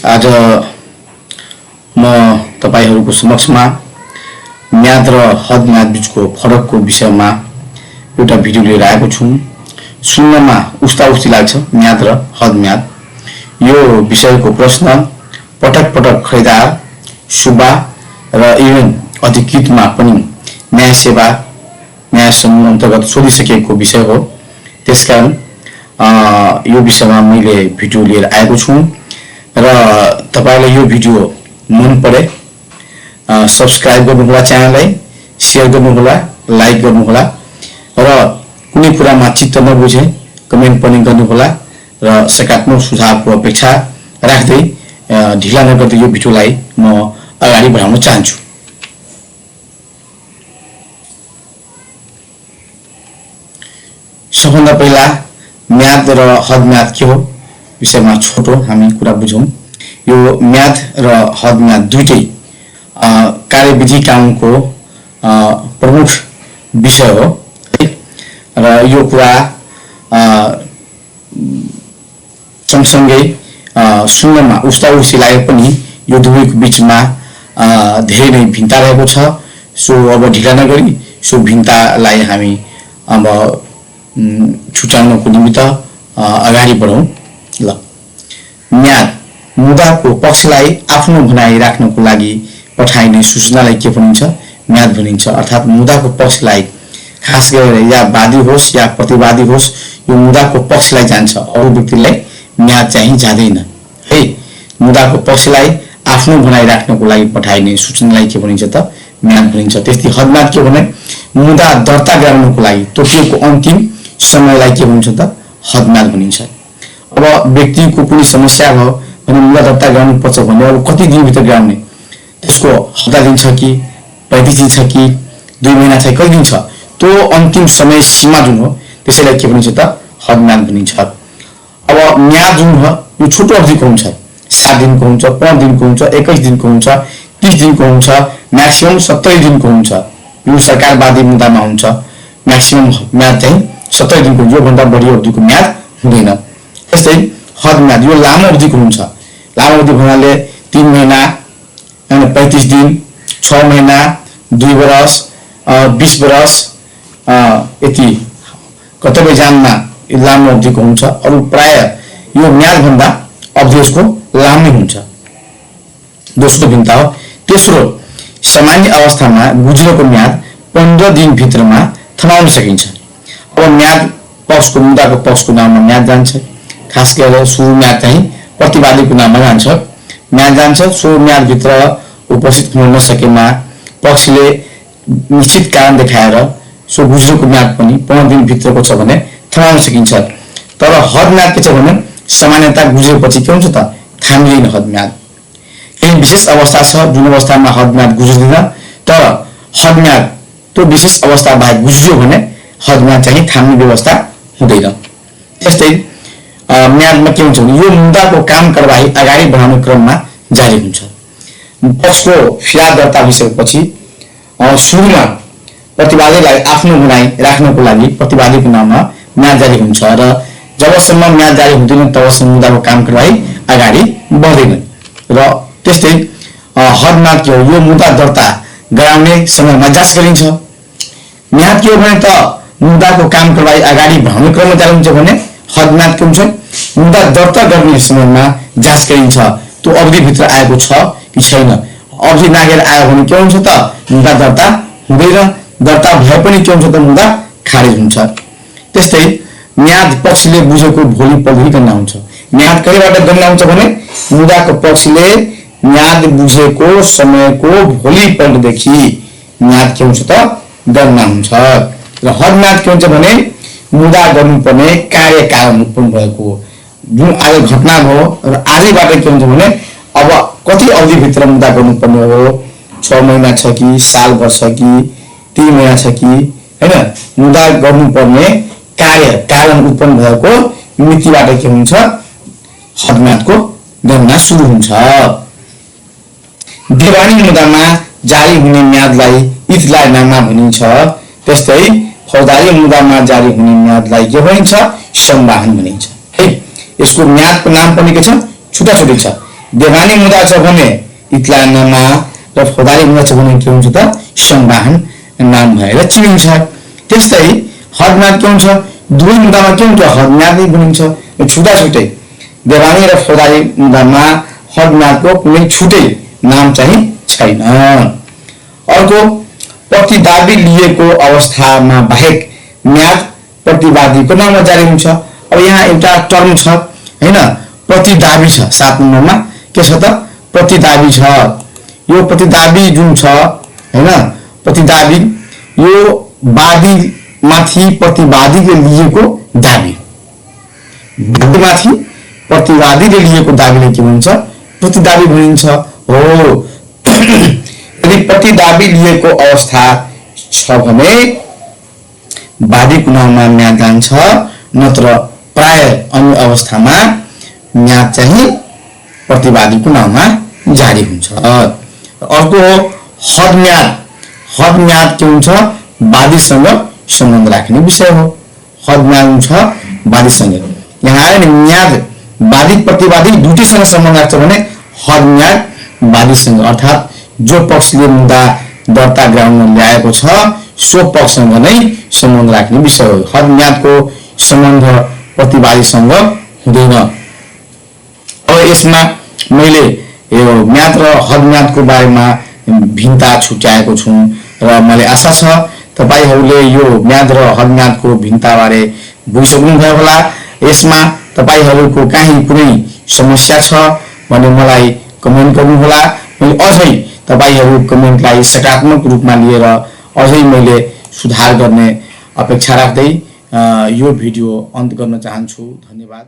आज म तपाईहरुको समक्षमा म्याद र हद म्याद बीचको फरकको विषयमा एउटा भिडियो लिएर आएको छु। सुन्नमा उस्ता-उस्ती लाग्छ म्याद र हद म्याद। यो विषयको प्रश्न पटक पटक खरिदार, सुब्बा र इभन अधिकृतमा पनि न्याय सेवा न्याय समूह अन्तर्गत सोधिसकेको विषय हो। त्यसकारण यो विषयमा मैले भिडियो लिएर आएको छु र तपाईलाई यो भिडियो मन परे सब्स्क्राइब गर्नुहोला, च्यानललाई शेयर गर्नुहोला, लाइक गर्नुहोला र कुनै कुरामा चित्त नबुझे कमेन्ट पनि गर्नुहोला र सकारात्मक सुझावको अपेक्षा राख्दै ढिला नगर्दै यो भिडियोलाई म अगाडि बढाउन चाहन्छु। सबभन्दा पहिला म्याद र हद म्याद के हो विषयमा छोटो हामी कुरा बुझौं। यो म्याद र हद म्याद दुईटै कार्यविधि कानुनको प्रमुख विषय हो र यो कुरा सँगसँगै सुन्नमा उस्ता-उस्ती लागे पनि यो दुवैको बीचमा धेरै नै भिन्नता रहेको छ। सो अब ढिला नगरी सो भिन्नतालाई हामी अब छुटाउनको निमित्त अगाडि बढौं। ल, म्याद मुद्दाको पक्षलाई आफ्नो भनाइ राख्नको लागि पठाइने सूचनालाई के भनिन्छ? म्याद भनिन्छ। अर्थात् मुद्दाको पक्षलाई, खास गरेर या वादी होस् या प्रतिवादी होस्, यो मुद्दाको पक्षलाई जान्छ, अरू व्यक्तिलाई म्याद चाहिँ जाँदैन है। मुद्दाको पक्षलाई आफ्नो भनाइ राख्नको लागि पठाइने सूचनालाई के भनिन्छ त? म्याद भनिन्छ। त्यस्तै हद म्याद के भने मुद्दा दर्ता गराउनको लागि तोकिएको अन्तिम समयलाई के भनिन्छ त? हद म्याद भनिन्छ। अब व्यक्तिको कुनै समस्या भयो भने मुद्दा दर्ता गराउनुपर्छ भने अब कति दिनभित्र गराउने, त्यसको हप्ता दिन छ कि 35 दिन छ कि 2 महिना छ, कति दिन छ, त्यो अन्तिम समय सीमा जुन हो त्यसैलाई के भनिन्छ त? हद म्याद भनिन्छ। अब म्याद जुन हो यो छोटो अवधिको हुन्छ, 7 दिनको हुन्छ, 5 दिनको हुन्छ, 21 दिनको हुन्छ, 30 दिनको हुन्छ, म्याक्सिमम 70 दिनको हुन्छ। यो सरकारवादी मुद्दामा हुन्छ म्याक्सिमम म्याद चाहिँ 70 दिनको, यो भन्दा बढी अवधिको म्याद हुँदैन। त्यस्तै हद म्याद यो लामो अवधिको हुन्छ। लामो अवधि भन्नाले 3 महिना, 35 दिन, 6 महिना, 2 वर्ष, 20 वर्ष, यति कतिपय जानमा लामो अवधिको हुन्छ। अरू प्राय यो म्याद भन्दा अवधि यसको लामै हुन्छ। दोस्रो भिन्नता हो। तेस्रो, सामान्य अवस्थामा गुज्रेको म्याद 15 दिन भित्रमा थमाउन सकिन्छ। अब म्याद पक्षको, मुद्दाको पक्षको नाममा म्याद जान्छ। खास गरेर सुरु म्याद चाहिँ प्रतिवादीको नाममा जान्छ, म्याद जान्छ। सो म्यादभित्र उपस्थित हुन नसकेमा पक्षले निश्चित कारण देखाएर सो गुज्रेको म्याद पनि 15 दिन भित्रको छ भने थमाउन सकिन्छ। तर हद म्याद के छ भने सामान्यता गुज्रेपछि के हुन्छ त? थामिँदैन हद म्याद। केही विशेष अवस्था छ जुन अवस्थामा हद म्याद गुज्रिँदैन, तर हद म्याद त्यो विशेष अवस्था बाहेक गुज्रियो भने हद म्याद चाहिँ थाम्ने व्यवस्था हुँदैन। त्यस्तै म्यादमा के हुन्छ भने यो मुद्दाको काम कारबाही अगाडि बढाउने क्रममा जारी हुन्छ। पक्षको फिर्याद दर्ता भइसकेपछि सुरुमा प्रतिवादीलाई आफ्नो भनाइ राख्नको लागि प्रतिवादीको नाममा म्याद जारी हुन्छ र जबसम्म म्याद जारी हुँदैन तबसम्म मुद्दाको काम कारबाही अगाडि बढ्दैन। र त्यस्तै हद म्याद के हो? यो मुद्दा दर्ता गराउने समयमा जाँच गरिन्छ। म्याद के हो भने त मुद्दाको काम कारबाही अगाडि बढाउने क्रममा जारी हुन्छ भने हद म्याद के हुन्छ? मुद्दा दर्ता गर्ने समयमा जाँच गरिन्छ त्यो अवधिभित्र आएको छ कि छैन। अवधि नागेर आयो भने के हुन्छ त? मुद्दा दर्ता हुँदैन। दर्ता भए पनि के हुन्छ त? मुद्दा खारेज हुन्छ। त्यस्तै म्याद पक्षले बुझेको भोलि पल्ट गणना हुन्छ। म्याद कहिलेबाट गणना हुन्छ भने मुद्दाको पक्षले म्याद बुझेको समयको भोलि पल्टदेखि म्याद के हुन्छ त? गणना हुन्छ। र हद म्याद के हुन्छ भने मुद्दा गर्नुपर्ने कार्य कारण उत्पन्न भएको जुन आज घटना भयो र आजैबाट के हुन्छ भने अब कति अवधिभित्र मुद्दा गर्नुपर्ने हो, 6 महिना छ कि साल भर छ कि 3 महिना छ कि हैन, मुद्दा गर्नुपर्ने कार्य कारण उत्पन्न भएको मितिबाट के हुन्छ? हद म्यादको गणना सुरु हुन्छ। देवानी मुद्दामा जारी हुने म्यादलाई इतलानामा भनिन्छ। त्यस्तै फौजदारी मुद्दामा जारी हुने म्यादलाई के भनिन्छ? संवाहन भनिन्छ है। यसको म्यादको नाम पनि के छ? छुटा छुटी छ। देवानी मुद्दा छ भने इतलानमा र फौजदारी मुद्दा छ भने के हुन्छ त संवाहन नाम भएर चिनिन्छ। त्यस्तै हदम्याद के हुन्छ दुवै मुद्दामा के हुन्छ हदम्याद नै बनिन्छ छुट्टा छुट्टै। देवानी र फौजदारी मुद्दामा हदम्यादको कुनै छुट्टै नाम चाहिँ छैन। अर्को प्रतिदाबी लिएको अवस्थामा बाहेक म्याद प्रतिवादीको नाममा जारी हुन्छ। अब यहाँ एउटा टर्म छ हैन प्रतिदाबी छ 7 नम्बरमा के छ त प्रतिदाबी छ। यो प्रतिदाबी जुन छ हैन प्रतिदाबी यो वादी माथि प्रतिवादीले लिएको दाबी माथि प्रतिवादीले लिएको दाबीले के भन्छ प्रतिदाबी भनिन्छ हो। यदि प्रतिदाबी लिएको अवस्था छ भने वादीको नाममा म्याद जान्छ नत्र प्राय अन्य अवस्थामा म्याद चाहिँ प्रतिवादीको नाममा जारी हुन्छ। अर्को हदम्याद हदम्याद के हुन्छ वादीसँग सम्बन्ध राख्ने विषय हो। हदम्याद हुन्छ वादीसँग। यहाँ आयो नि म्याद वादी प्रतिवादी दुईटैसँग सम्बन्ध राख्छ भने हदम्याद वादीसँग अर्थात् जो पक्षले मुद्दा दर्ता गराउन ल्याएको छ सो पक्षसँग नै सम्बन्ध राख्ने विषय हो। हदम्यादको सम्बन्ध प्रतिवादीसँग हुँदैन। अब यसमा मैले यो म्याद र हदम्यादको बारेमा भिन्नता छुट्याएको छु र मलाई आशा छ तपाईहरूले यो म्याद र हदम्यादको भिन्नताबारे बुझिसक्नुभयो होला। यसमा तपाईहरूको कहीँ कुनै समस्या छ भने मलाई कमेन्ट गर्नुहोला। मैले अझै तपाईहरू कमेन्टलाई सकारात्मक रूपमा लिएर अझै मैले सुधार गर्ने अपेक्षा राख्दै यो भिडियो अन्त गर्न चाहन्छु। धन्यवाद।